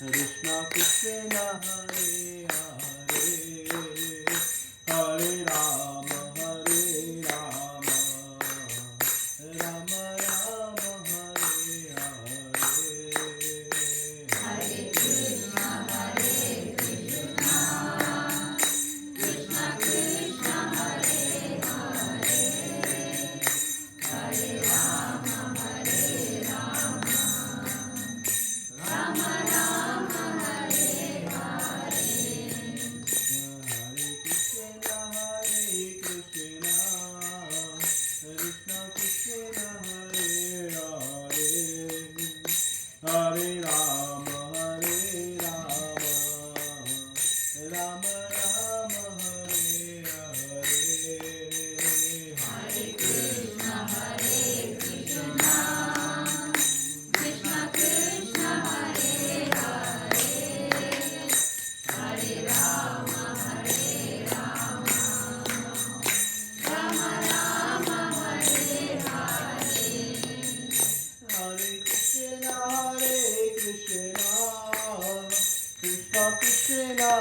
Krishna Krishna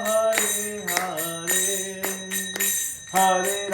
Hare Hare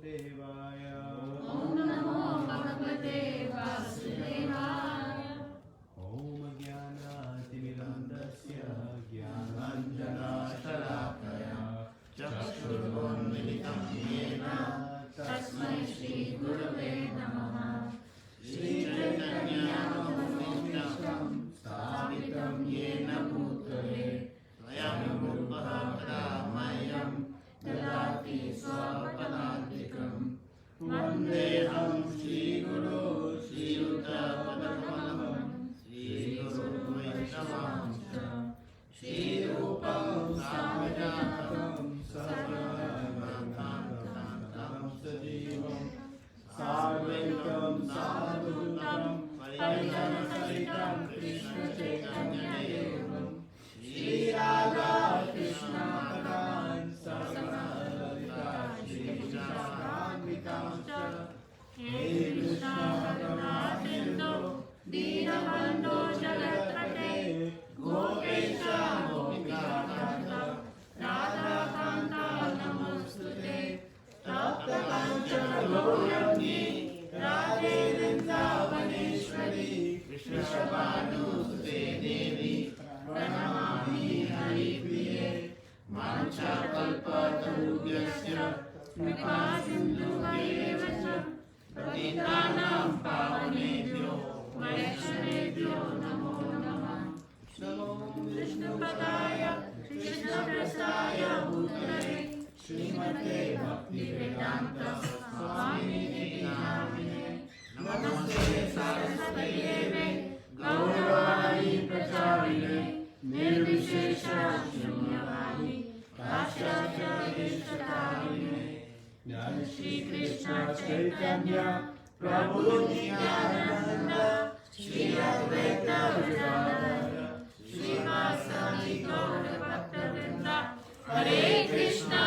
Vasudevaya. Om Namo Bhagavate Vasudevaya. Om Jnana-timirandasya Jnananjana-shalakaya Chakshurunmilitam yena Tasmai Shri Gurave Namaha. Shri Chaitanya Mahaprabhu Sthapitam yena bhutale Swayam Rupaha Mayam Dadati Swapadantikam Vandeham Shri Guru Shri Yuta Padakamanam Shri Guru Vaishnavamscha Shri Rupam Samajatam Sarvadhantam Sajivam Sarvaitam Sadhutam Parijanasaritam Krishna Chaitanya Devam Shri Radha Krishna Padan Sarvadhalita Shri Krishna He Krishna Karuna Sindhu Deenabandhu Jagatrate Gopesha Gopika Kanta Radha Kanta Namostute Tapta Kanchana Gaurani Radhe Vrindavaneshwari Vrishabhanusute Devi Pranamami Haripriye Mancha Kalpatarubhyasya Kripa Sindhu Vayevacha Patitanam Pavanebhyo Vaishnavebhyo Namo Namah. Namo Vishnu Padaya Krishna Prasaya Bhutale Srimate Bhakti Vedanta Swamini Namine Namaste Saraswati Deve Gauravani Pracharine Nirvishesha Shunyavadi Paschatya Vishtatarine Jai Shri Krishna Chaitanya Prabhu Nityananda Shri Advaita Gadadhara Shri Vasani Gaura Bhaktavrinda Hare Krishna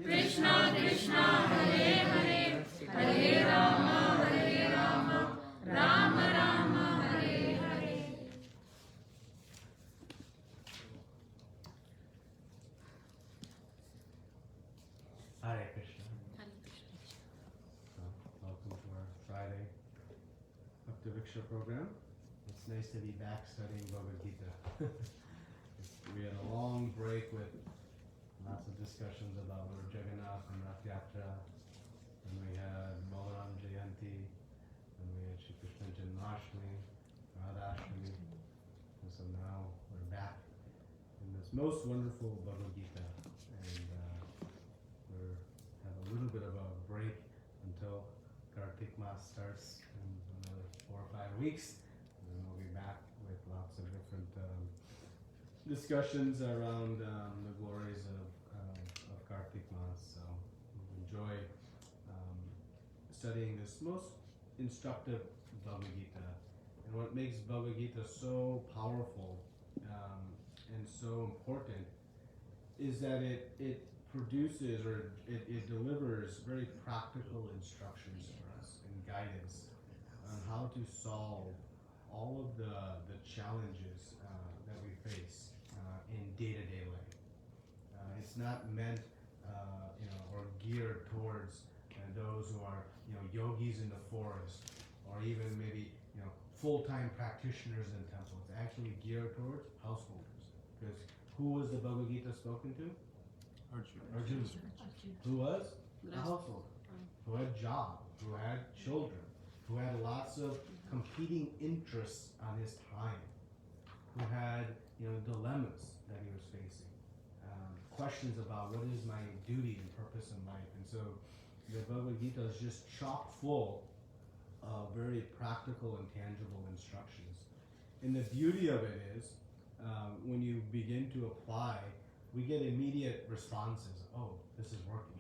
Krishna Krishna Hare Hare Hare Rama Rama Rama Hare Hare. Hare Krishna. Welcome to our Friday Bhakti Vriksha program. It's nice to be back studying Bhagavad Gita. We had a long break with lots of discussions about Lord Jagannath and Rath Yatra, and we had Balaram Jayanti, and we had Shri Krishna Janmashtami, Radhashtami, and so now we're back in this most wonderful Bhagavad Gita, and we have a little bit of a break until Kartik Mas starts in another 4 or 5 weeks, and then we'll be back with lots of different discussions around the glories of Kartik Mas. So enjoy studying this most instructive Bhagavad Gita. And what makes Bhagavad Gita so powerful and so important is that it produces or it delivers very practical instructions for us and guidance on how to solve all of the challenges that we face in day-to-day life. It's not meant, or geared towards those who are, yogis in the forest, or even maybe, full-time practitioners in temples. It's actually geared towards householders. Because who was the Bhagavad Gita spoken to? Arjuna. Who was? A householder. Who had job, who had children, who had lots of competing interests on his time, who had, dilemmas that he was facing, questions about what is my duty and purpose in life. And so the Bhagavad Gita is just chock full of very practical and tangible instructions. And the beauty of it is, when you begin to apply, we get immediate responses. Oh, this is working.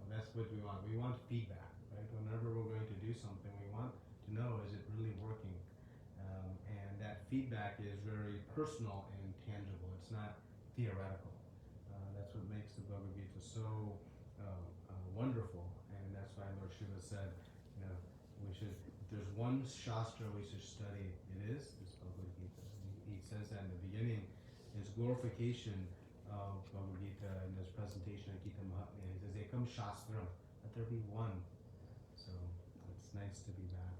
That's what we want. We want feedback, right? Whenever we're going to do something, we want to know, is it really working? And that feedback is very personal and tangible. It's not theoretical. That's what makes the Bhagavad Gita so wonderful. And that's why Lord Shiva said, we should, if there's one Shastra we should study, it is this Bhagavad Gita. He says that in the beginning, his glorification of Bhagavad Gita and his presentation of Gita Mahatmya. He says, Eka ekam shastram. Let there be one. So it's nice to be back.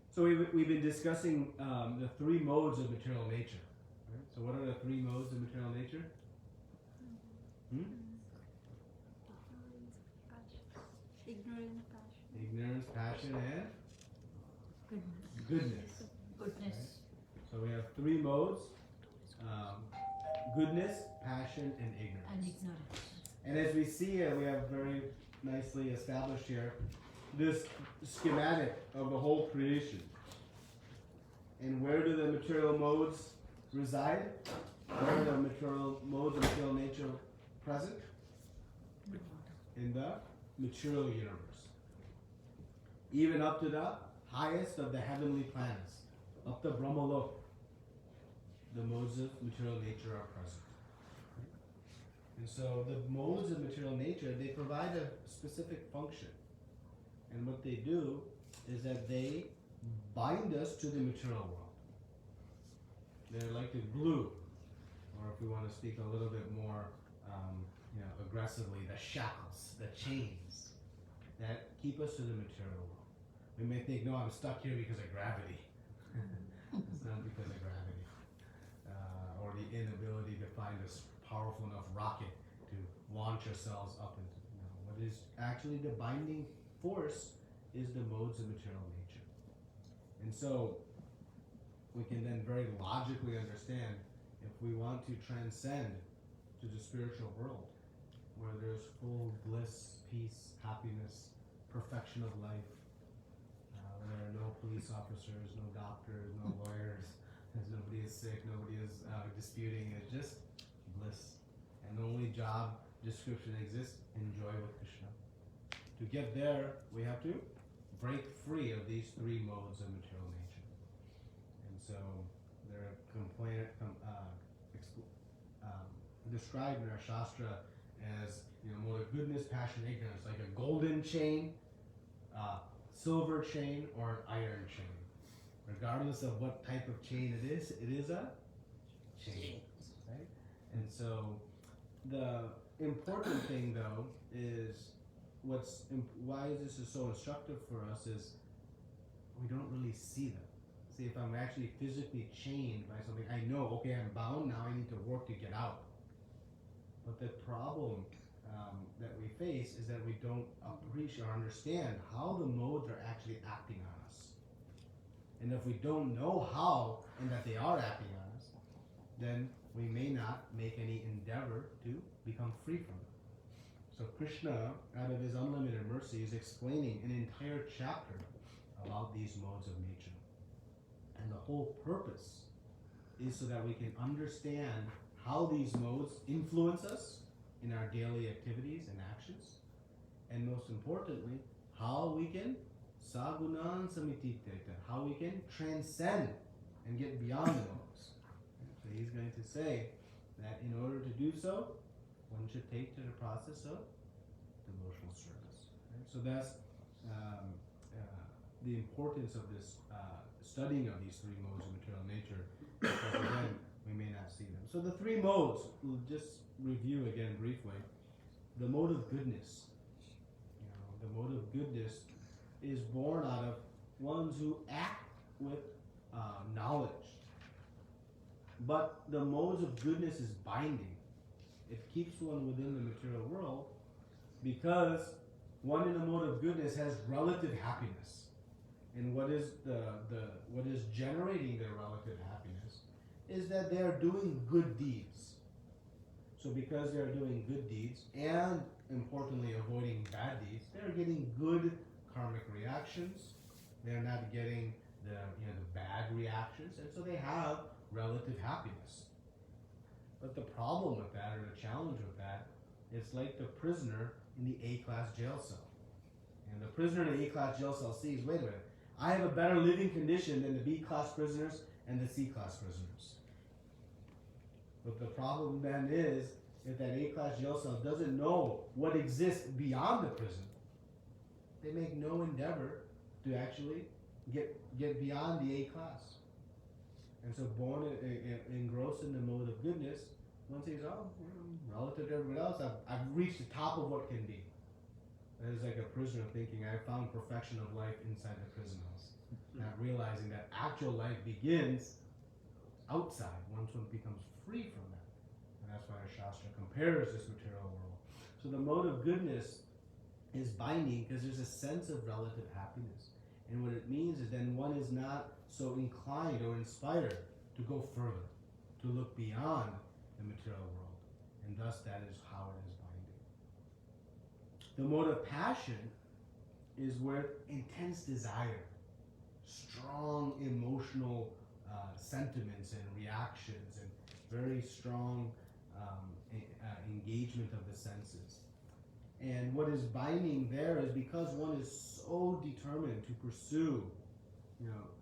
So we've been discussing the three modes of material nature. Right? So what are the three modes of material nature? Ignorance, passion, and goodness. Goodness. So we have three modes: goodness, passion, and ignorance. And ignorance. And as we see here, we have very nicely established here this schematic of the whole creation. And where do the material modes reside? Where are the material modes of material nature present? In the material universe. Even up to the highest of the heavenly planets, up to Brahmalok, the modes of material nature are present. And so the modes of material nature, they provide a specific function. And what they do is that they bind us to the material world. They're like the glue, or if we want to speak a little bit more aggressively, the shackles, the chains that keep us to the material world. We may think, no, I'm stuck here because of gravity. It's not because of gravity. Or the inability to find a powerful enough rocket to launch ourselves up into. What is actually the binding force is the modes of material nature. And so we can then very logically understand if we want to transcend to the spiritual world where there's full bliss, peace, happiness, perfection of life, where there are no police officers, no doctors, no lawyers, as nobody is sick, nobody is disputing, it's just bliss. And the only job description exists, enjoy with Krishna. To get there, we have to break free of these three modes of material nature. And so they're described in our Shastra as mode of goodness, passion, ignorance, like a golden chain, silver chain, or an iron chain. Regardless of what type of chain it is a chain. Right? And so the important thing though is why this is so instructive for us is we don't really see them. See, if I'm actually physically chained by something, I know, okay, I'm bound, now I need to work to get out. But the problem that we face is that we don't appreciate or understand how the modes are actually acting on us. And if we don't know how and that they are acting on us, then we may not make any endeavor to become free from them. So Krishna, out of his unlimited mercy, is explaining an entire chapter about these modes of nature. And the whole purpose is so that we can understand how these modes influence us in our daily activities and actions. And most importantly, how we can sagunan samititeta, how we can transcend and get beyond the modes. So he's going to say that in order to do so, one should take to the process of devotional service. Right? So that's the importance of this studying of these three modes of material nature, because again, we may not see them. So the three modes, we'll just review again briefly. The mode of goodness. The mode of goodness is born out of ones who act with knowledge. But the modes of goodness is binding. It keeps one within the material world because one in the mode of goodness has relative happiness. And what is what is generating their relative happiness is that they are doing good deeds. So because they are doing good deeds and importantly avoiding bad deeds, they are getting good karmic reactions. They are not getting the bad reactions, and so they have relative happiness. But the problem with that, or the challenge with that, it's like the prisoner in the A-class jail cell. And the prisoner in the A-class jail cell sees, wait a minute, I have a better living condition than the B-class prisoners and the C-class prisoners. But the problem then is, if that A-class jail cell doesn't know what exists beyond the prison, they make no endeavor to actually get beyond the A-class. And so born engrossed in the mode of goodness, one says, relative to everybody else, I've reached the top of what can be. That is like a prisoner thinking, I found perfection of life inside the prison house. Not realizing that actual life begins outside, once one becomes free from that. And that's why our Shastra compares this material world. So the mode of goodness is binding because there's a sense of relative happiness. And what it means is then one is not so inclined or inspired to go further, to look beyond the material world. And thus that is how it is binding. The mode of passion is where intense desire, strong emotional sentiments and reactions, and very strong engagement of the senses. And what is binding there is because one is so determined to pursue,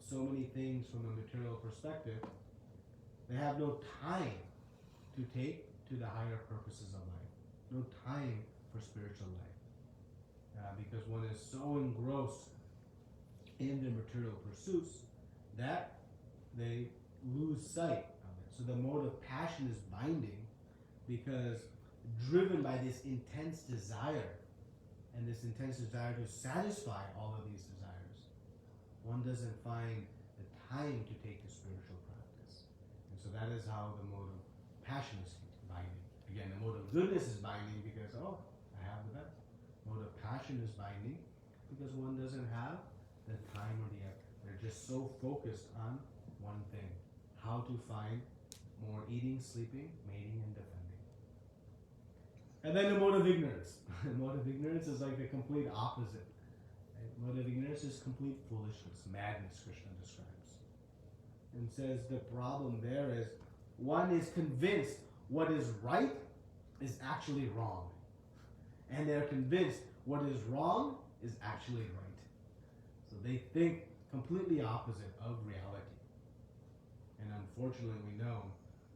so many things from a material perspective, they have no time to take to the higher purposes of life, no time for spiritual life, because one is so engrossed in the material pursuits that they lose sight of it. So the mode of passion is binding because driven by this intense desire and this intense desire to satisfy all of these desires, one doesn't find the time to take the spiritual practice. And so that is how the mode of passion is binding. Again, the mode of goodness is binding because, I have the best. Mode of passion is binding because one doesn't have the time or the effort. They're just so focused on one thing: how to find more eating, sleeping, mating, and defending. And then the mode of ignorance. The mode of ignorance is like the complete opposite. Right? Mode of ignorance is complete foolishness, madness, Krishna describes. And says the problem there is one is convinced what is right is actually wrong. And they're convinced what is wrong is actually right. So they think completely opposite of reality. And unfortunately, we know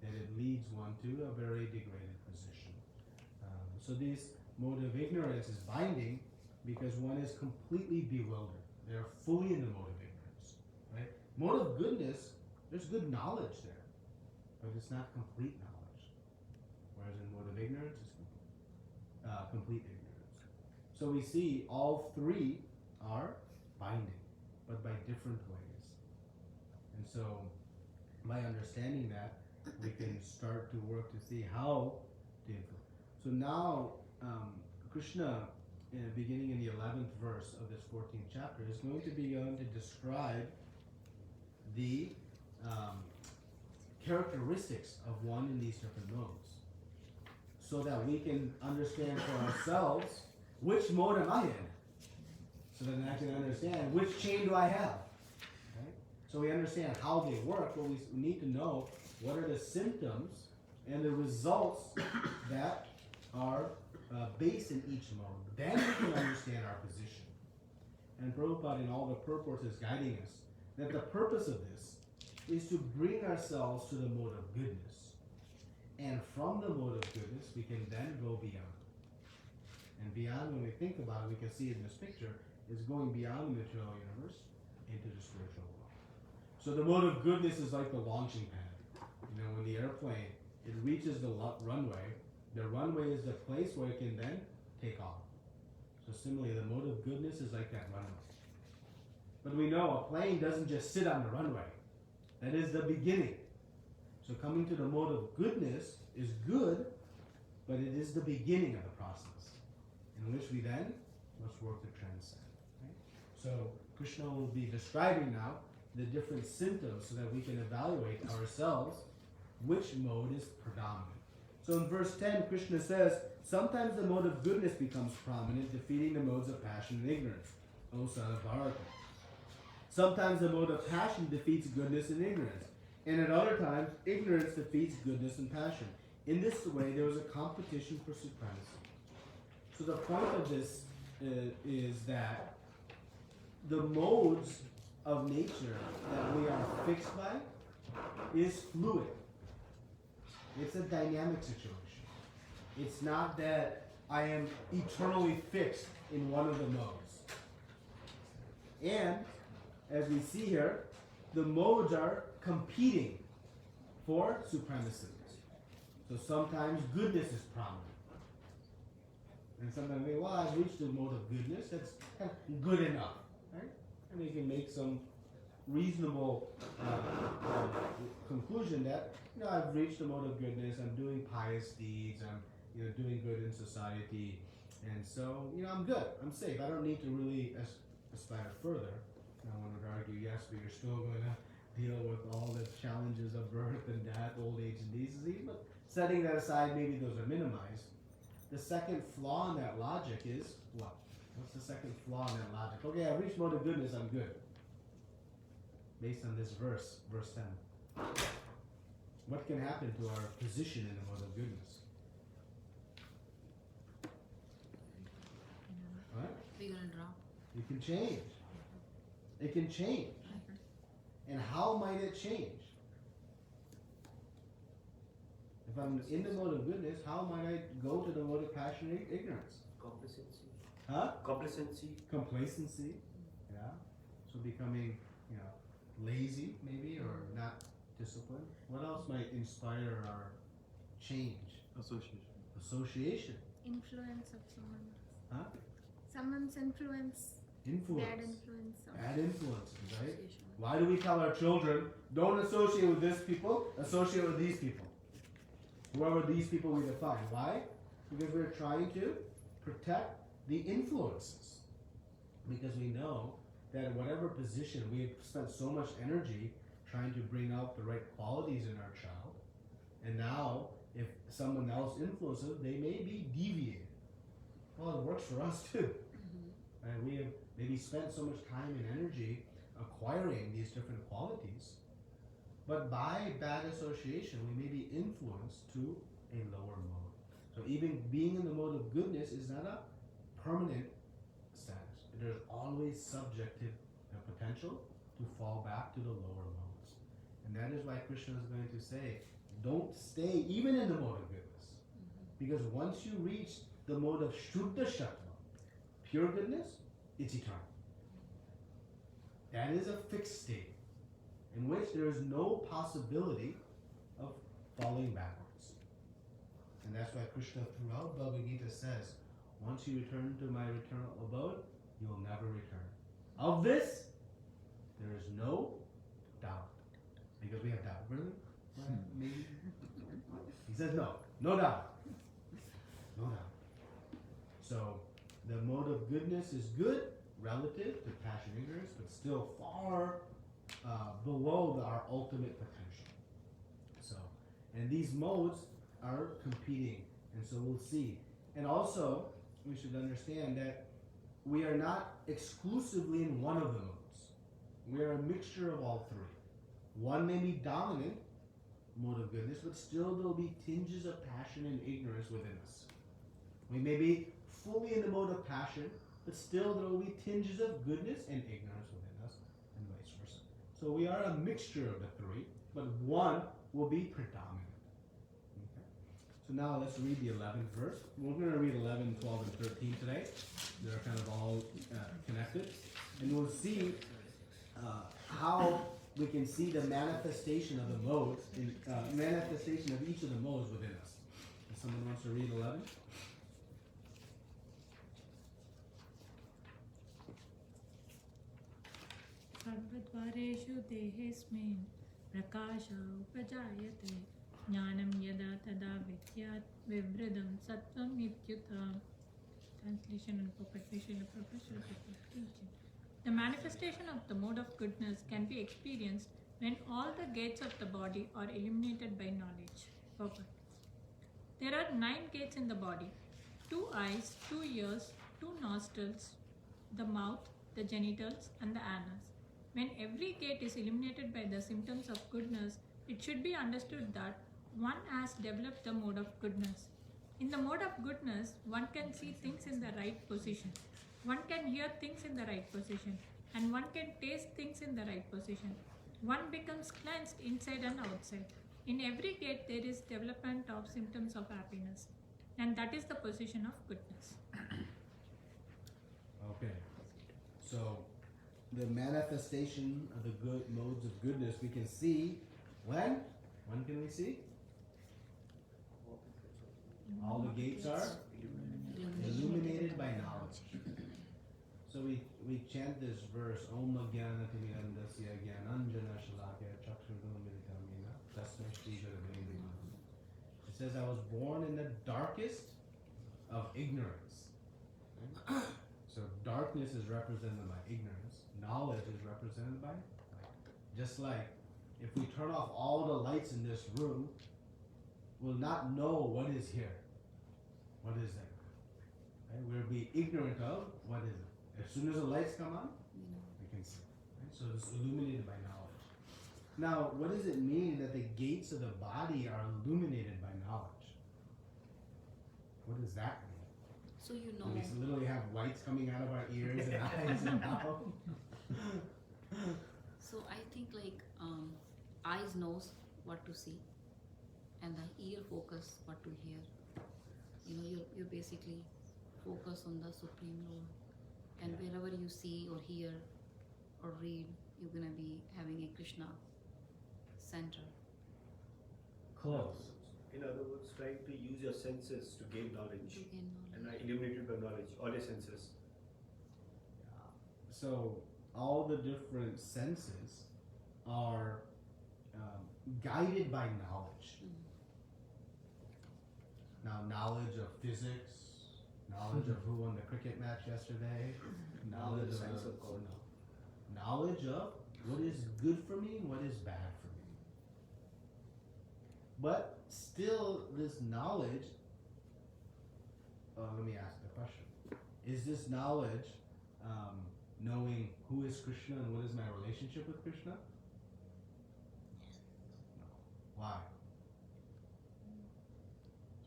that it leads one to a very degraded position. So this mode of ignorance is binding because one is completely bewildered. They're fully in the mode of ignorance. Right? Mode of goodness, there's good knowledge there, but it's not complete knowledge. Whereas in mode of ignorance, it's complete ignorance. So we see all three are binding, but by different ways. And so by understanding that, we can start to work to see how to influence. So now, Krishna, beginning in the 11th verse of this 14th chapter, is going to begin to describe the characteristics of one in these different modes, so that we can understand for ourselves which mode am I in, so that I can understand which chain do I have. Right? So we understand how they work, but we need to know what are the symptoms and the results that are based in each mode. Then we can understand our position. And Prabhupada in all the purports is guiding us that the purpose of this is to bring ourselves to the mode of goodness. And from the mode of goodness, we can then go beyond. And beyond, when we think about it, we can see in this picture, is going beyond the material universe into the spiritual world. So the mode of goodness is like the launching pad. When the airplane, it reaches the runway is the place where it can then take off. So similarly, the mode of goodness is like that runway. But we know a plane doesn't just sit on the runway. That is the beginning. So coming to the mode of goodness is good, but it is the beginning of the process, in which we then must work to transcend. Right? So Krishna will be describing now the different symptoms so that we can evaluate ourselves which mode is predominant. So in verse 10, Krishna says, sometimes the mode of goodness becomes prominent, defeating the modes of passion and ignorance, O son of Bharata. Sometimes the mode of passion defeats goodness and ignorance, and at other times, ignorance defeats goodness and passion. In this way, there is a competition for supremacy. So the point of this is that the modes of nature that we are fixed by is fluid. It's a dynamic situation. It's not that I am eternally fixed in one of the modes. And, as we see here, the modes are competing for supremacy. So sometimes goodness is prominent. And sometimes we, well, I've reached the mode of goodness. That's kind of good enough, right? And we can make some reasonable conclusion that, I've reached the mode of goodness. I'm doing pious deeds. I'm, doing good in society, and so, I'm good. I'm safe. I don't need to really aspire further. Now, one would argue, yes, but you're still going to deal with all the challenges of birth and death, old age and disease. But setting that aside, maybe those are minimized. The second flaw in that logic is what? What's the second flaw in that logic? Okay, I've reached mode of goodness, I'm good. Based on this verse 10. What can happen to our position in the mode of goodness? What? We're gonna drop. It can change. It can change. And how might it change? If I'm in the mode of goodness, how might I go to the mode of passion and ignorance? Complacency. Huh? Complacency. Complacency. Yeah. So becoming, lazy maybe, or not disciplined. What else might inspire our change? Association. Influence of someone. Huh? Someone's influence. Influence. Bad influence. Bad influences, right? Why do we tell our children, don't associate with this people, associate with these people? Whoever these people we define. Why? Because we're trying to protect the influences. Because we know that in whatever position we've spent so much energy trying to bring out the right qualities in our child, and now if someone else influences, they may be deviated. Well, it works for us too. And we have maybe spent so much time and energy acquiring these different qualities, but by bad association, we may be influenced to a lower mode. So even being in the mode of goodness is not a permanent status. There's always subjective potential to fall back to the lower modes. And that is why Krishna is going to say, don't stay even in the mode of goodness. Because once you reach the mode of Shuddha Sattva, pure goodness, it's eternal. That is a fixed state in which there is no possibility of falling backwards. And that's why Krishna throughout Bhagavad Gita says, once you return to my eternal abode, you will never return. Of this, there is no doubt. Because we have doubt. Really? Maybe? He says no doubt. No doubt. So, the mode of goodness is good relative to passion and ignorance, but still far below our ultimate potential. So, and these modes are competing, and so we'll see. And also, we should understand that we are not exclusively in one of the modes. We are a mixture of all three. One may be dominant mode of goodness, but still there will be tinges of passion and ignorance within us. We may be fully in the mode of passion, but still there will be tinges of goodness and ignorance within us, and vice versa. So we are a mixture of the three, but one will be predominant. Okay? So now let's read the 11th verse. We're going to read 11, 12, and 13 today. They're kind of all connected. And we'll see how we can see the manifestation of the modes, manifestation of each of the modes within us. If someone wants to read 11. सर्वद्वारेषु देहेऽस्मिन् प्रकाश उपजायते ज्ञानं यदा तदा विद्यात् विवृतं सत्त्वम् इत्युत. Translation and perpetuation of professional teaching. The manifestation of the mode of goodness can be experienced when all the gates of the body are illuminated by knowledge. Purport. There are 9 gates in the body: 2 eyes, 2 ears, 2 nostrils, the mouth, the genitals, and the anus. When every gate is illuminated by the symptoms of goodness, it should be understood that one has developed the mode of goodness. In the mode of goodness, one can see things in the right position, one can hear things in the right position, and one can taste things in the right position. One becomes cleansed inside and outside. In every gate, there is development of symptoms of happiness, and that is the position of goodness. Okay. So, the manifestation of the good modes of goodness we can see when? When can we see? All the gates are illuminated by knowledge. So we chant this verse, Om Jnana Timirandasya Jnananjana Shalakya Chakshurumilitam Yena Tasmai Shri Gurave Namaha. It says, I was born in the darkest of ignorance. Right? So darkness is represented by ignorance. Knowledge is represented by light. Just like if we turn off all the lights in this room, we'll not know what is here. What is there? Right? We'll be ignorant of what is it. As soon as the lights come on, we can see. Right? So it's illuminated by knowledge. Now, what does it mean that the gates of the body are illuminated by knowledge? What does that mean? So you know. We literally have lights coming out of our ears and eyes and mouth. So I think like eyes knows what to see, and the ear focus what to hear. You know, you basically focus on the Supreme Lord, and wherever you see or hear or read, you're gonna be having a Krishna center. Close. In other words, trying to use your senses to gain knowledge. To gain And knowledge. are illuminated by knowledge, all your senses. So all the different senses are guided by knowledge. Now, knowledge of physics, knowledge of who won the cricket match yesterday, knowledge of Science of God. knowledge of what is good for me and what is bad for me. But still, this knowledge. Let me ask the question: is this knowledge knowing who is Krishna and what is my relationship with Krishna? No. Why?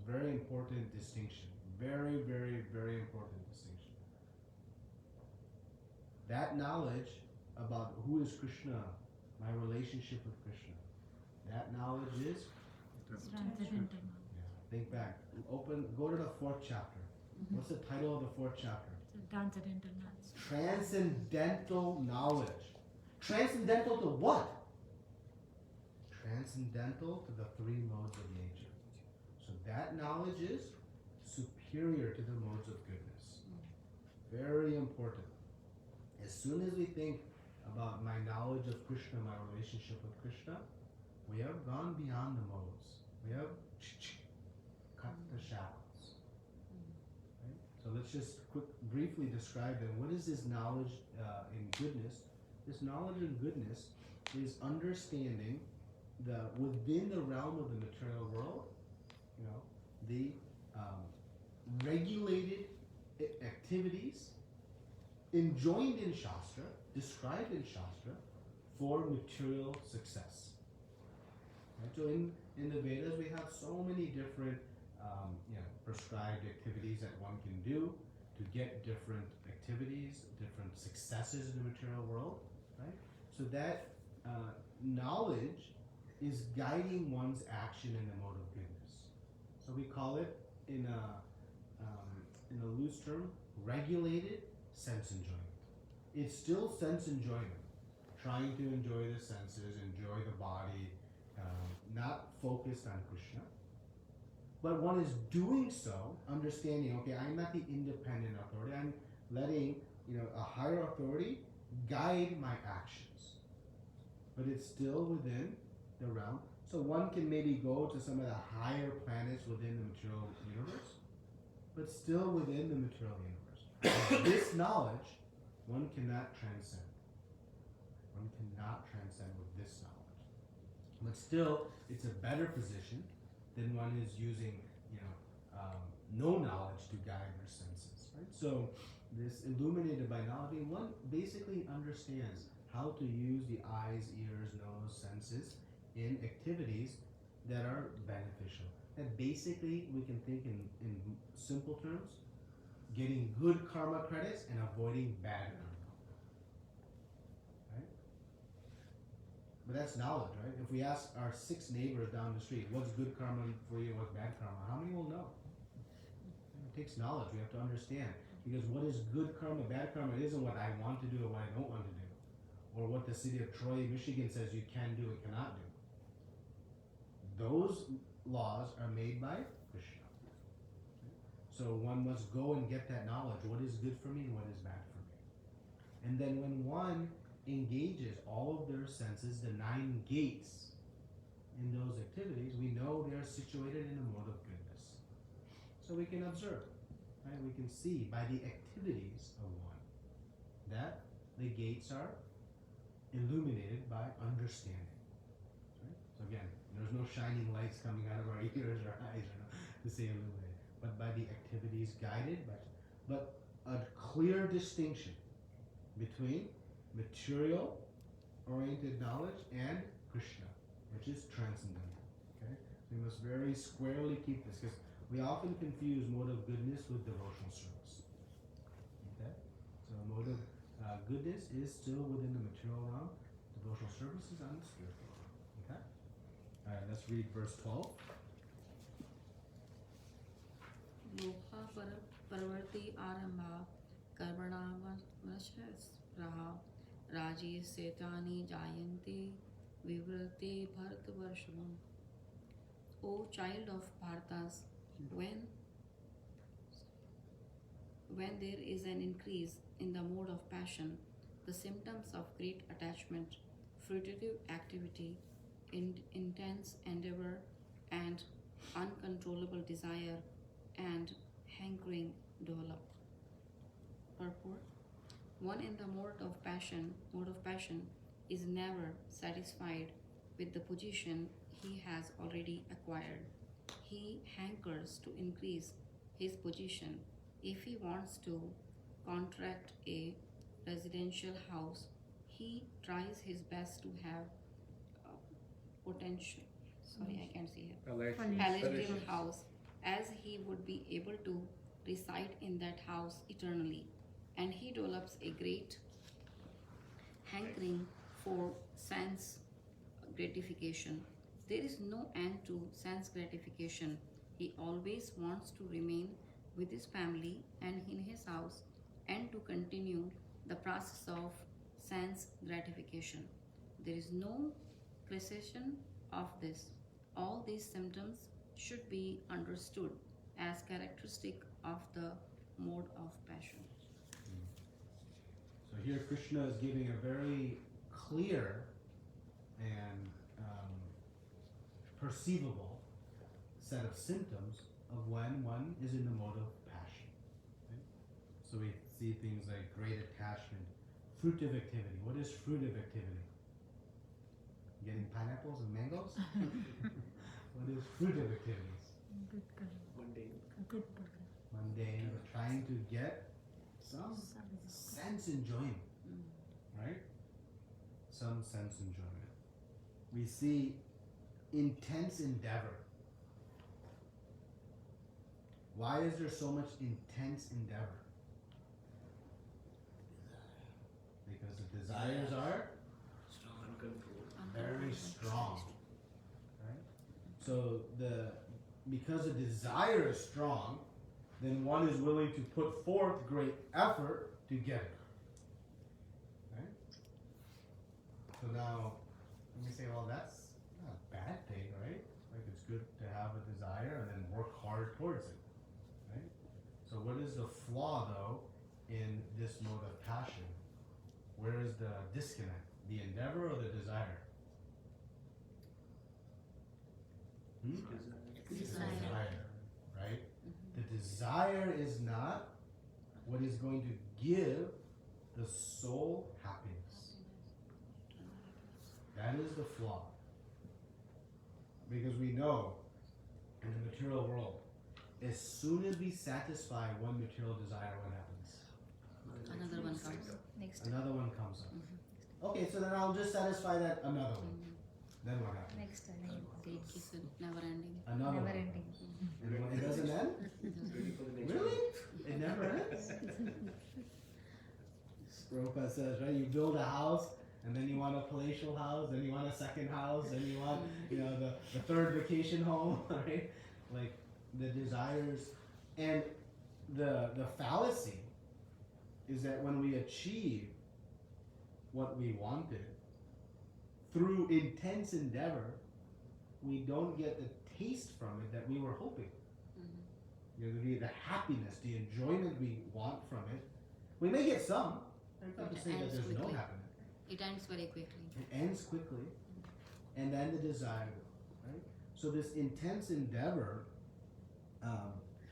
Very important distinction. Very, very, very important distinction. That knowledge about who is Krishna, my relationship with Krishna, that knowledge is, Transcendental. think back, go to the 4th chapter. What's the title of the 4th chapter? Transcendental knowledge. Transcendental knowledge. Transcendental to what? Transcendental to the 3 modes of nature. So that knowledge is superior to the modes of goodness. Very important. As soon as we think about my knowledge of Krishna, my relationship with Krishna, we have gone beyond the modes. We have cut the shackles. Right? So let's just briefly describe them. What is this knowledge in goodness? This knowledge in goodness is understanding within the realm of the material world, the regulated activities enjoined in Shastra, described in Shastra, for material success. Right? So in the Vedas, we have so many different prescribed activities that one can do to get different activities, different successes in the material world. Right? So that knowledge is guiding one's action in the mode of goodness. So we call it, in a loose term, regulated sense enjoyment. It's still sense enjoyment, trying to enjoy the senses, enjoy the body, not focused on Krishna. But one is doing so, understanding, okay, I'm not the independent authority. I'm letting a higher authority guide my actions. But it's still within the realm. So one can maybe go to some of the higher planets within the material universe, but still within the material universe. This knowledge, one cannot transcend. One cannot transcend with this knowledge. But still, it's a better position than one is using, no knowledge to guide their senses. Right? So this illuminated by knowledge, one basically understands how to use the eyes, ears, nose, senses in activities that are beneficial. And basically, we can think in simple terms, getting good karma credits and avoiding bad karma. Right? But that's knowledge, right? If we ask our 6 neighbors down the street, what's good karma for you, what's bad karma, how many will know? It takes knowledge. We have to understand. Because what is good karma, bad karma, it isn't what I want to do or what I don't want to do. Or what the city of Troy, Michigan says you can do and cannot do. Those laws are made by Krishna. So one must go and get that knowledge. What is good for me and what is bad for me? And then when one engages all of their senses, the 9 gates in those activities, we know they're situated in a mode of goodness. So we can observe, right? We can see by the activities of one that the gates are illuminated by understanding. Right? So again, there's no shining lights coming out of our ears or eyes to say illuminated, but by the activities guided by, but a clear distinction between material oriented knowledge and Krishna, which is transcendental. Okay? We must very squarely keep this, because we often confuse mode of goodness with devotional service. Okay? So mode of goodness is still within the material realm. Devotional service is on the spiritual realm. Okay? Alright, let's read verse 12. लोभा परवर्ती आरंभा कर्मणावशस्पृहा राजी सेतानि जायन्ते विवृते भरतवर्षम्. O child of Bharatas, when there is an increase in the mode of passion, the symptoms of great attachment, fruitive activity, intense endeavor, and uncontrollable desire and hankering develop. Purport: one in the mode of passion is never satisfied with the position he has already acquired. He hankers to increase his position. If he wants to contract a residential house, he tries his best to have potential. Sorry, I can't see here. Palatial house, as he would be able to reside in that house eternally, and he develops a great hankering for sense gratification. There is no end to sense gratification. He always wants to remain with his family and in his house and to continue the process of sense gratification. There is no cessation of this. All these symptoms should be understood as characteristic of the mode of passion. So here Krishna is giving a very clear and perceivable set of symptoms of when one is in the mode of passion. Right? So we see things like great attachment, fruitive activity. What is fruitive activity? Getting pineapples and mangoes? What is fruitive activities? Good color. Mundane. Good color. Mundane, but trying to get some sense enjoyment, right? Some sense enjoyment. We see intense endeavor. Why is there so much intense endeavor? Because the desires are Uncontrolled. very strong, right? So because the desire is strong, then one is willing to put forth great effort to get it, right? So now, let me say, well, that's not a bad thing, right? Like it's good to have a desire and then work hard towards it, right? So what is the flaw though in this mode of passion? Where is the disconnect? The endeavor or the desire? Desire. Right? The desire is not what is going to give the soul happiness. That is the flaw. Because we know in the material world, as soon as we satisfy one material desire, what happens? Another one comes. Next. Another one comes up. Okay, so then I'll just satisfy that another one. Then what happens? Next time. Keeps it never ending. Another Never one. ending. And when it doesn't end? Ready for the next Really? one. It never ends? Prabhupada says, right, you build a house, and then you want a palatial house, then you want a second house, then you want, the third vacation home, right? Like, the desires, and the fallacy is that when we achieve what we wanted, through intense endeavor, we don't get the taste from it that we were hoping. the happiness, the enjoyment we want from it. We may get some. I'm not to say that ends there's no quickly. happiness. It ends very quickly. It ends quickly, and then the desire, right? So this intense endeavor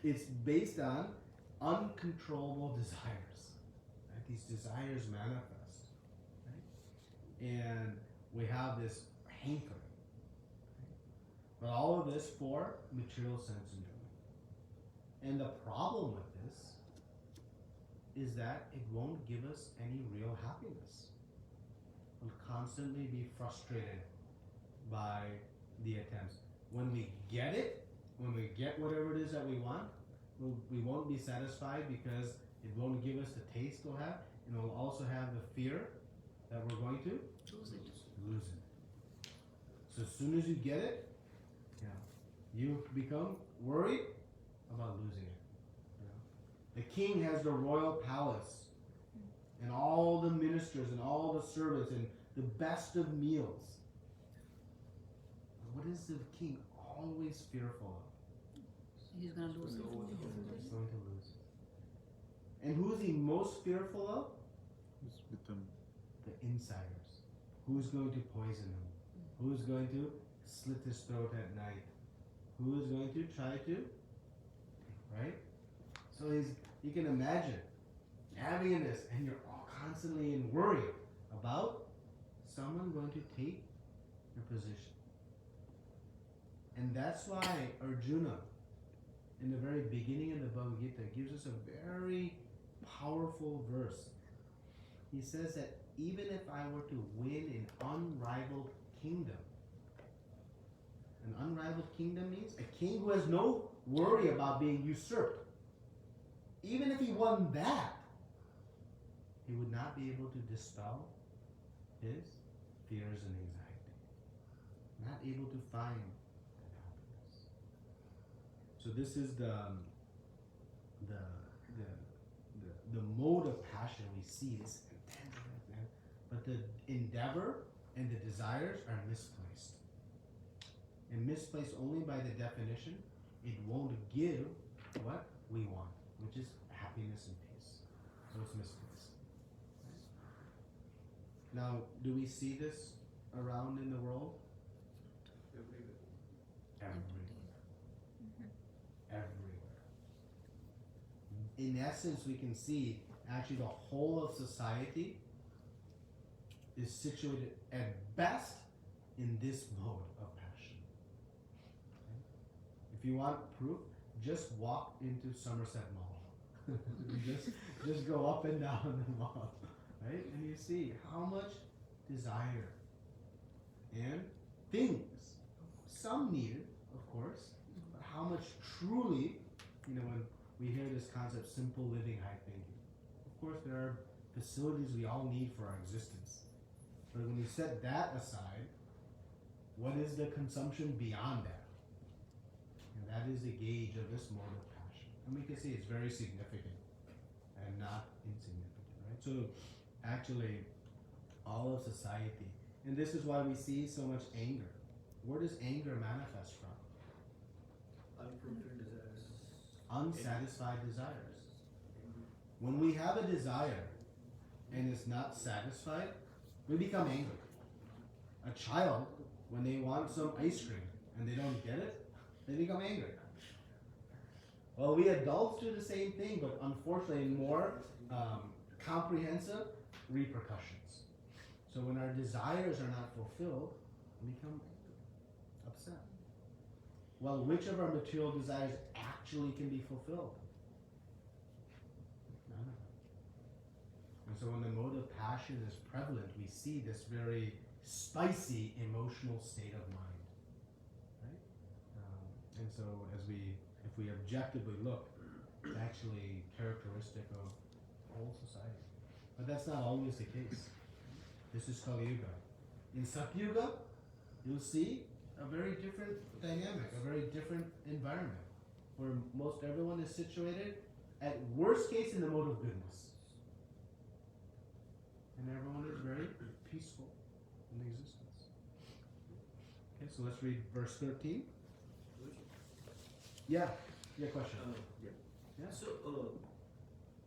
is based on uncontrollable desires. Right? These desires manifest, right? And we have this hankering. Right? But all of this for material sense enjoyment. And the problem with this is that it won't give us any real happiness. We'll constantly be frustrated by the attempts. When we get it, when we get whatever it is that we want, we won't be satisfied because it won't give us the taste we'll have, and we'll also have the fear that we're going to Choose it. lose it. So as soon as you get it, you become worried about losing it. The king has the royal palace and all the ministers and all the servants and the best of meals. What is the king always fearful of? He's gonna lose it. He's going to lose. And who is he most fearful of? Who's with them? The insiders. Who's going to poison him? Who's going to slit his throat at night? Who is going to try to? Right? So you can imagine having this, and you're all constantly in worry about someone going to take your position. And that's why Arjuna, in the very beginning of the Bhagavad Gita, gives us a very powerful verse. He says that even if I were to win an unrivaled kingdom, an unrivaled kingdom means a king who has no worry about being usurped. Even if he won that, he would not be able to dispel his fears and anxiety. Not able to find that happiness. So this is the mode of passion we see, this intense, but the endeavor and the desires are misplaced. And misplaced only by the definition, it won't give what we want, which is happiness and peace. So it's misplaced. Now, do we see this around in the world? Everywhere. In essence, we can see actually the whole of society is situated at best in this mode of passion. Okay? If you want proof, just walk into Somerset Mall. just go up and down the mall, right? And you see how much desire and things, some needed, of course, but how much truly, when we hear this concept, simple living, high thinking. Of course, there are facilities we all need for our existence. But when you set that aside, what is the consumption beyond that? And that is the gauge of this mode of passion. And we can see it's very significant and not insignificant, right? So actually, all of society, and this is why we see so much anger. Where does anger manifest from? Unfulfilled desires. Unsatisfied desires. When we have a desire and it's not satisfied, we become angry. A child, when they want some ice cream and they don't get it, they become angry. Well, we adults do the same thing, but unfortunately more comprehensive repercussions. So when our desires are not fulfilled, we become upset. Well, which of our material desires actually can be fulfilled? None of them. And so when the mode of passion is prevalent, we see this very spicy emotional state of mind. Right? And so if we objectively look, it's actually characteristic of whole society. But that's not always the case. This is Kali Yuga. In Satyuga, you'll see a very different dynamic, a very different environment, where most everyone is situated, at worst case, in the mode of goodness. And everyone is very peaceful in existence. Okay, so let's read verse 13. Yeah. Your question. Yeah. Yeah. So,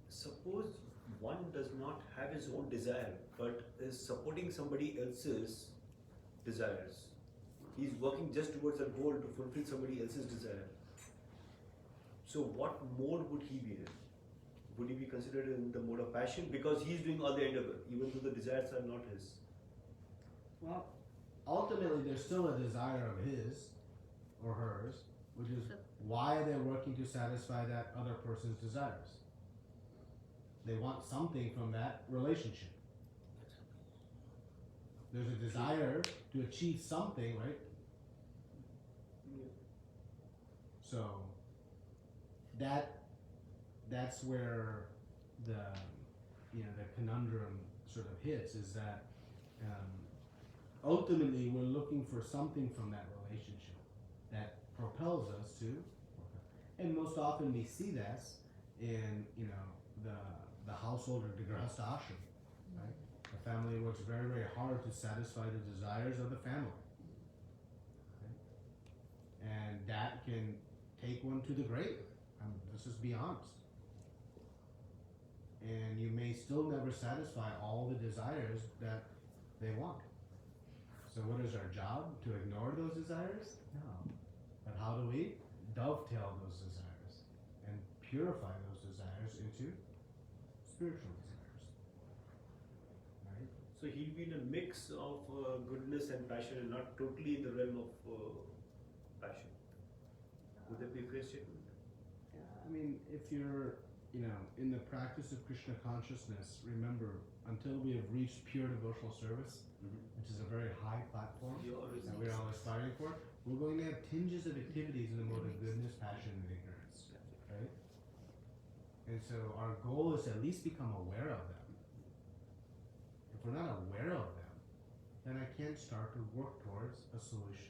suppose one does not have his own desire, but is supporting somebody else's desires. He's working just towards a goal to fulfill somebody else's desire. So, what mode would he be in? Would he be considered in the mode of passion? Because he's doing all the endeavor, even though the desires are not his. Well, ultimately, there's still a desire of his or hers, which is why they're working to satisfy that other person's desires. They want something from that relationship. There's a desire to achieve something, right? So that's where the the conundrum sort of hits, is that ultimately we're looking for something from that relationship that propels us to work out. And most often we see this in the household or the grahastha ashram, right? The family works very, very hard to satisfy the desires of the family, right? And that can take one to the grave. Let's just be honest. And you may still never satisfy all the desires that they want. So what is our job? To ignore those desires? No. But how do we dovetail those desires and purify those desires into spiritual desires? Right? So he'll be in a mix of goodness and passion, and not totally in the realm of passion. Would that be a fair statement? Yeah, I mean, if you're, in the practice of Krishna consciousness, remember, until we have reached pure devotional service, which is a very high platform that we're all aspiring for, we're going to have tinges of activities in the mode of goodness, passion, and ignorance, right? And so our goal is to at least become aware of them. If we're not aware of them, then I can't start to work towards a solution.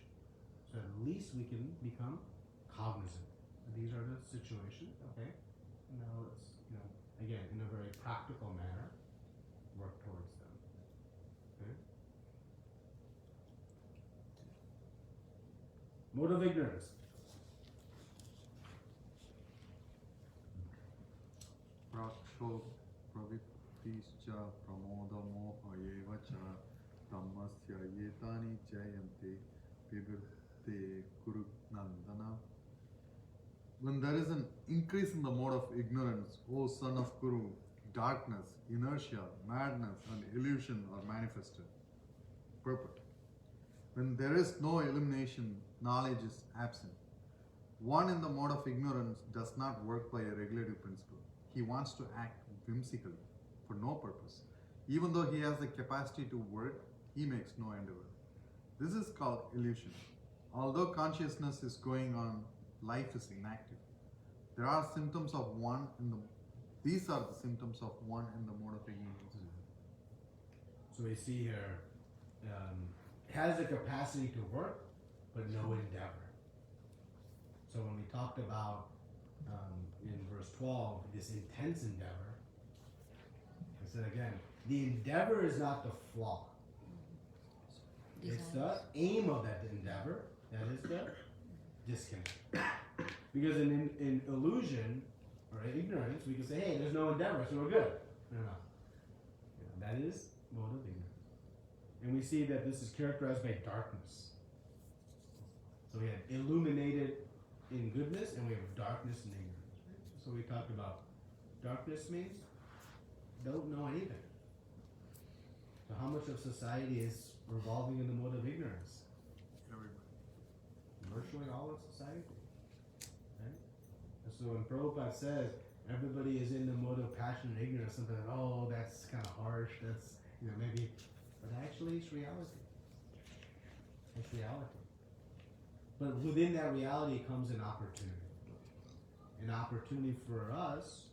So at least we can become cognizant. These are the situations, okay? Now let's, again, in a very practical manner, work towards them. Okay? Mode of ignorance. Praksho pravittischa pramodamoha eva cha tammasya yetani jayante vivirte kurunandana. When there is an increase in the mode of ignorance, O son of Kuru, darkness, inertia, madness, and illusion are manifested. Purport. When there is no illumination, knowledge is absent. One in the mode of ignorance does not work by a regulative principle. He wants to act whimsically, for no purpose. Even though he has the capacity to work, he makes no endeavor. This is called illusion. Although consciousness is going on, life is inactive. There are symptoms of one in the. These are the symptoms of one in the mode of ignorance. So we see here, has the capacity to work, but no endeavor. So when we talked about in verse 12, this intense endeavor, I said again, the endeavor is not the flaw. It's the aim of that endeavor that is the disconnect. Because in illusion or ignorance, we can say, hey, there's no endeavor, so we're good. No. That is mode of ignorance. And we see that this is characterized by darkness. So we have illuminated in goodness, and we have darkness in ignorance. Right? So we talked about darkness means don't know anything. So how much of society is revolving in the mode of ignorance? Everybody. Virtually all of society. Right? And so when Prabhupada says everybody is in the mode of passion and ignorance, something like, oh, that's kind of harsh, that's, maybe, but actually it's reality. It's reality. But within that reality comes an opportunity. An opportunity for us,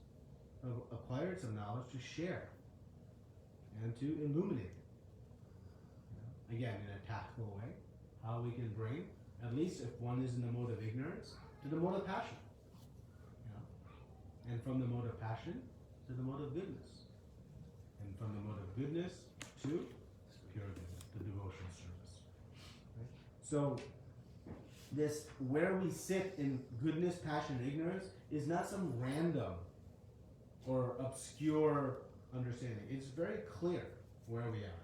of acquired some knowledge, to share and to illuminate it. Again, in a tactful way, how we can bring, at least if one is in the mode of ignorance, to the mode of passion. And from the mode of passion to the mode of goodness. And from the mode of goodness to pure goodness, the devotional service. Right? So, this where we sit in goodness, passion, and ignorance is not some random or obscure understanding. It's very clear where we are.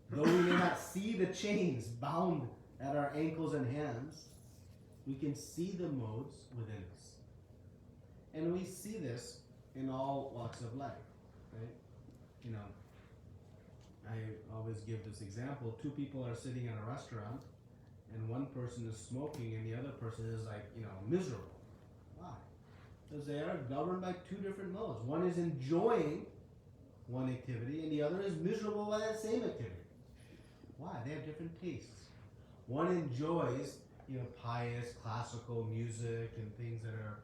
Though we may not see the chains bound at our ankles and hands, we can see the modes within us. And we see this in all walks of life, right? You know, I always give this example. Two people are sitting in a restaurant, and one person is smoking and the other person is like, miserable. Why? Because they are governed by two different modes. One is enjoying one activity and the other is miserable by that same activity. Why? They have different tastes. One enjoys, pious, classical music and things that are,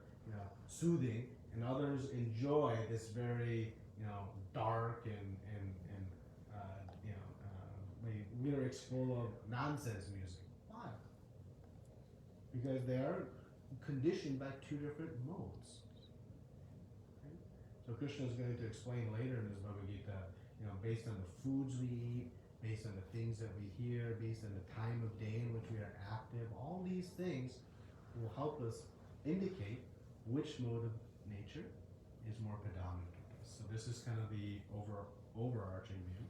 soothing, and others enjoy this very, dark and lyrics full of nonsense music. Why? Because they are conditioned by two different modes. Okay? So Krishna is going to explain later in his Bhagavad Gita, based on the foods we eat, based on the things that we hear, based on the time of day in which we are active, all these things will help us indicate which mode of nature is more predominant with us. So this is kind of the overarching view.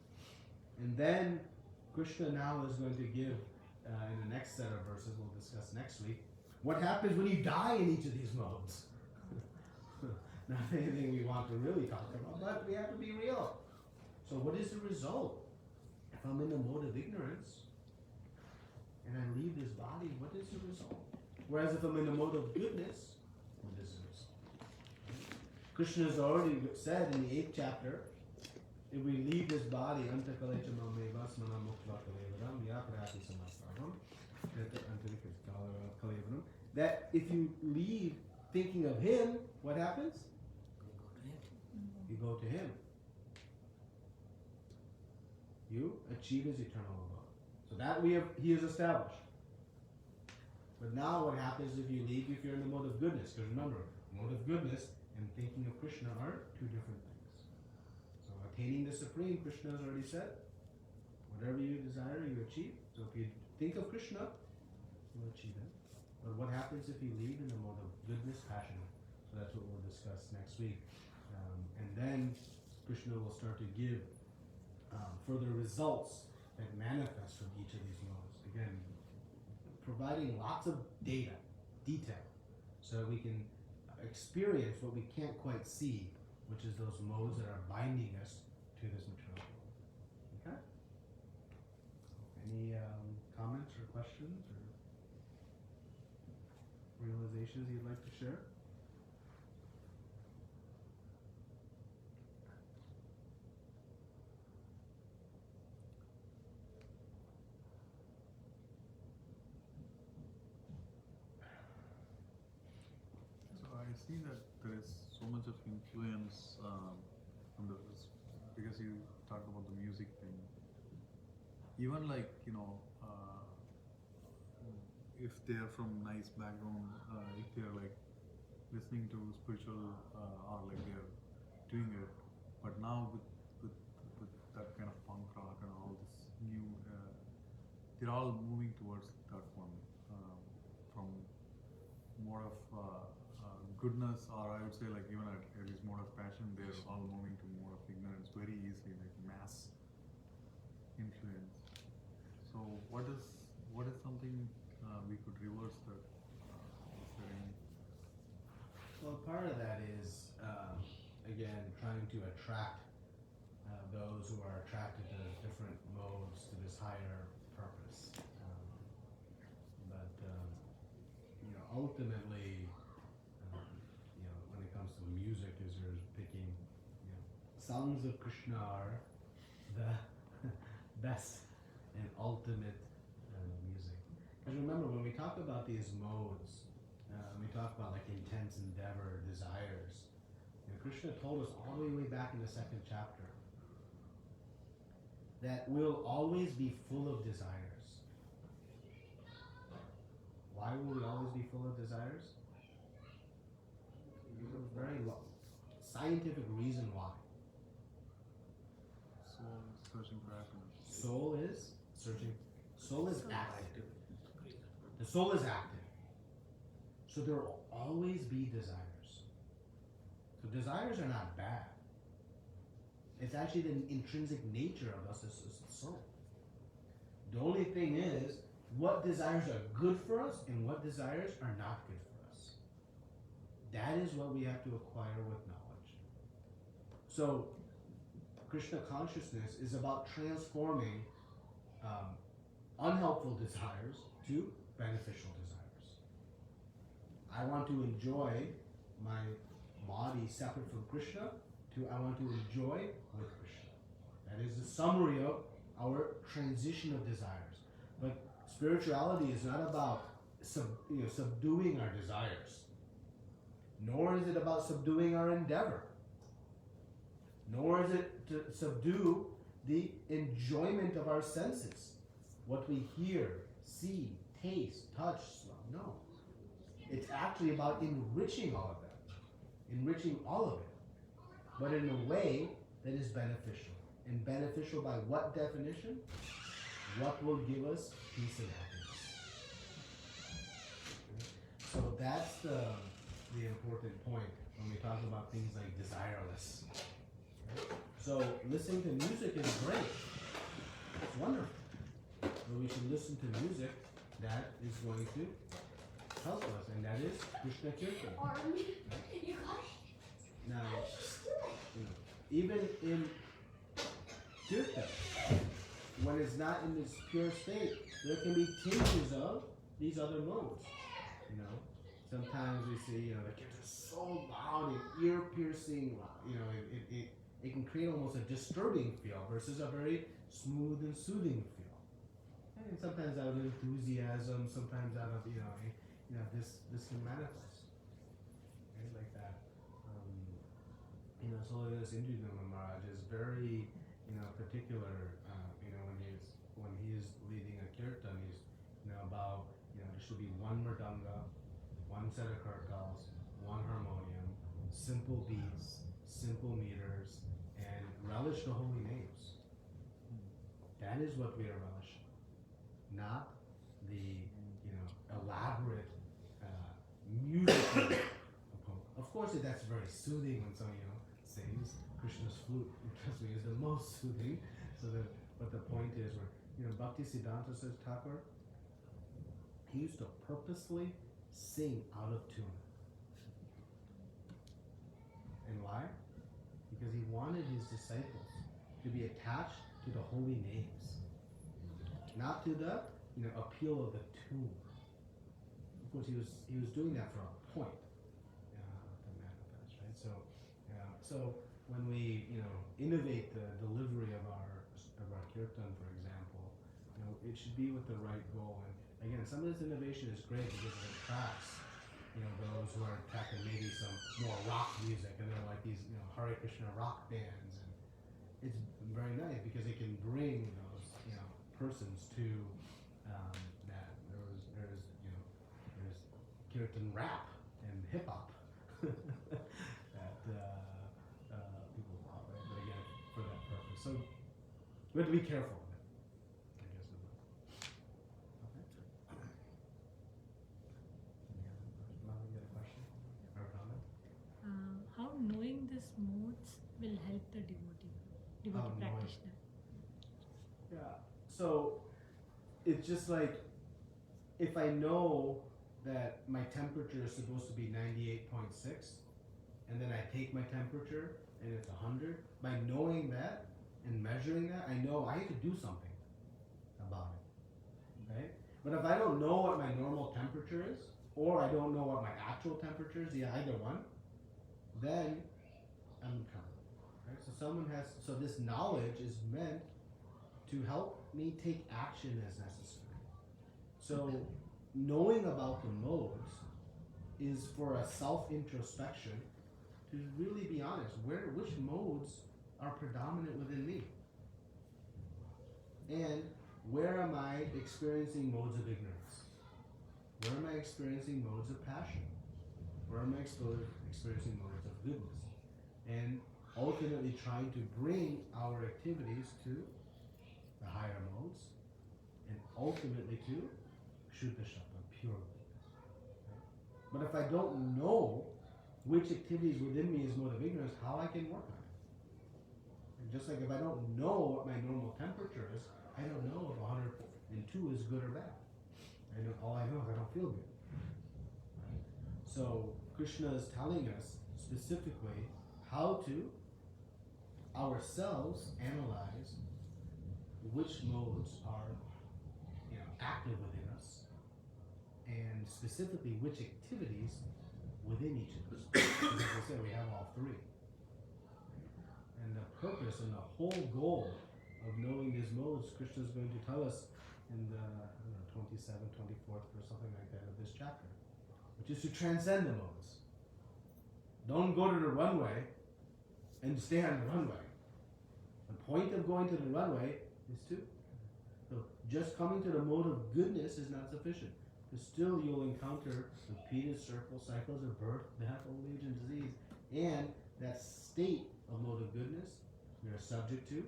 And then Krishna now is going to give, in the next set of verses we'll discuss next week, what happens when you die in each of these modes. Not anything we want to really talk about, but we have to be real. So what is the result? If I'm in the mode of ignorance and I leave this body, what is the result? Whereas if I'm in the mode of goodness, what is the result? Krishna has already said in the 8th chapter, if we leave this body, that if you leave thinking of him, what happens? You go to him. You achieve his eternal abode. So that he has established. But now what happens if you leave if you're in the mode of goodness? Because remember, mode of goodness and thinking of Krishna are two different things. So attaining the supreme, Krishna has already said, whatever you desire, you achieve. So if you think of Krishna, you'll achieve it. But what happens if you leave in the mode of goodness, passion? So that's what we'll discuss next week. And then Krishna will start to give further results that manifest from each of these modes. Again, providing lots of detail, so that we can experience what we can't quite see, which is those modes that are binding us to this material world. Okay? Any comments or questions or realizations you'd like to share? I see that there is so much of influence from because you talked about the music thing. Even like, if they are from nice background, if they are like listening to spiritual or like they are doing it, but now with that kind of punk rock and all this new, they're all moving towards that one from more of goodness, or I would say like even at least more of passion, they're all moving to more of ignorance very easily, like mass influence. So what is something we could reverse that? Is there any? Well, part of that is, again, trying to attract those who are attracted to different modes to this higher purpose. But ultimately, when it comes to music, as you're picking, songs of Krishna are the best and ultimate music. Because remember, when we talk about these modes, we talk about like intense endeavor, desires. Krishna told us all the way back in the 2nd chapter that we'll always be full of desires. Why will we always be full of desires? There's a very scientific reason why. Soul searching for happiness. Soul is searching. Soul is active. The soul is active. So there will always be desires. So desires are not bad. It's actually the intrinsic nature of us as a soul. The only thing is, what desires are good for us and what desires are not good for us. That is what we have to acquire with knowledge. So, Krishna consciousness is about transforming unhelpful desires to beneficial desires. I want to enjoy my body separate from Krishna to I want to enjoy with Krishna. That is the summary of our transition of desires. But spirituality is not about subduing our desires, nor is it about subduing our endeavor, nor is it to subdue the enjoyment of our senses, what we hear, see, taste, touch, smell. No. It's actually about enriching all of that, enriching all of it, but in a way that is beneficial. And beneficial by what definition? What will give us peace and happiness. So that's the important point when we talk about things like desireless. So listening to music is great. It's wonderful. But we should listen to music that is going to help us, and that is Krishna Kirtan. Now, even in Kirtan, when it's not in this pure state, there can be tinges of these other modes. Sometimes we see, the Kirtan is so loud and ear-piercing. It can create almost a disturbing feel versus a very smooth and soothing feel. And sometimes out of enthusiasm, sometimes out of this can manifest, right? Like that. So this Indra Maharaj is very particular. When he's leading a kirtan, he's about there should be one mridanga, one set of kartals, one harmonium, simple beats, simple meters, and relish the holy names. That is what we are relishing, not the elaborate musical component. Of course, that's very soothing when someone sings. Krishna's flute, trust me, is the most soothing. But the point is, Bhakti Siddhanta says Thakur, he used to purposely sing out of tune. And why? Because he wanted his disciples to be attached to the holy names, not to the appeal of the tune. Of course, he was doing that for a point to manifest, right? So when we innovate the delivery of our kirtan, for example, it should be with the right goal. And again, some of this innovation is great because it attracts those who are attracted maybe some more rock music, and they're like these Hare Krishna rock bands, and it's very nice because it can bring those persons to that. There's kirtan rap and hip hop that people love, right? But again, for that purpose. So we have to be careful of it, I guess. Okay. You got a question or a comment? How knowing these modes will help the devotee practitioner? Yeah. So it's just like if I know that my temperature is supposed to be 98.6, and then I take my temperature and it's 100. By knowing that and measuring that, I know I have to do something about it, right? But if I don't know what my normal temperature is, or I don't know what my actual temperature is, either one, then I'm covered, right? So this knowledge is meant to help me take action as necessary. So knowing about the modes is for a self-introspection to really be honest, which modes are predominant within me? And where am I experiencing modes of ignorance? Where am I experiencing modes of passion? Where am I experiencing modes of goodness? And ultimately trying to bring our activities to the higher modes, and ultimately to Shuddha Shabda, pure. Right? But if I don't know which activities within me is mode of ignorance, how I can work on it? And just like if I don't know what my normal temperature is, I don't know if 102 is good or bad. All I know is I don't feel good. Right? So Krishna is telling us specifically how to ourselves analyze which modes are active within us, and specifically which activities within each of us. Because like I said, we have all three. And the purpose and the whole goal of knowing these modes, Krishna is going to tell us in the 27th, 24th, or something like that of this chapter, which is to transcend the modes. Don't go to the runway and stay on the runway. The point of going to the runway is to. So just coming to the mode of goodness is not sufficient. Because still you'll encounter repeated cycles of birth, death, old age, and disease. And that state of mode of goodness, you're subject to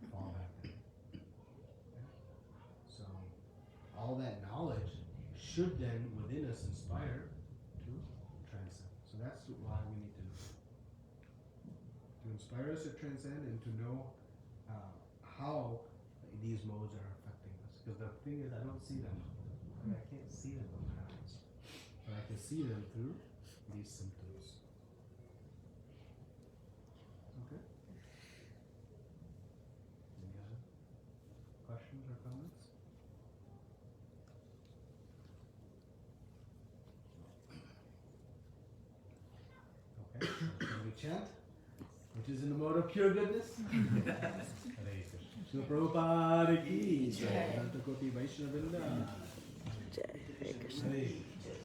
fall back down. Okay? So all that knowledge should then within us inspire to transcend. So that's why we need to know. To inspire us to transcend and to know how these modes are affecting us. Because the thing is, I don't see them. I can't see them when it happens. But I can see them through these symptoms. Okay? Any other questions or comments? Okay, so can we chant? Which is in the mode of pure goodness? Hare Krishna. Srila Prabhupada ki jai. Ananta Koti Vaishnavrinda. Jai Hare Krishna. Hare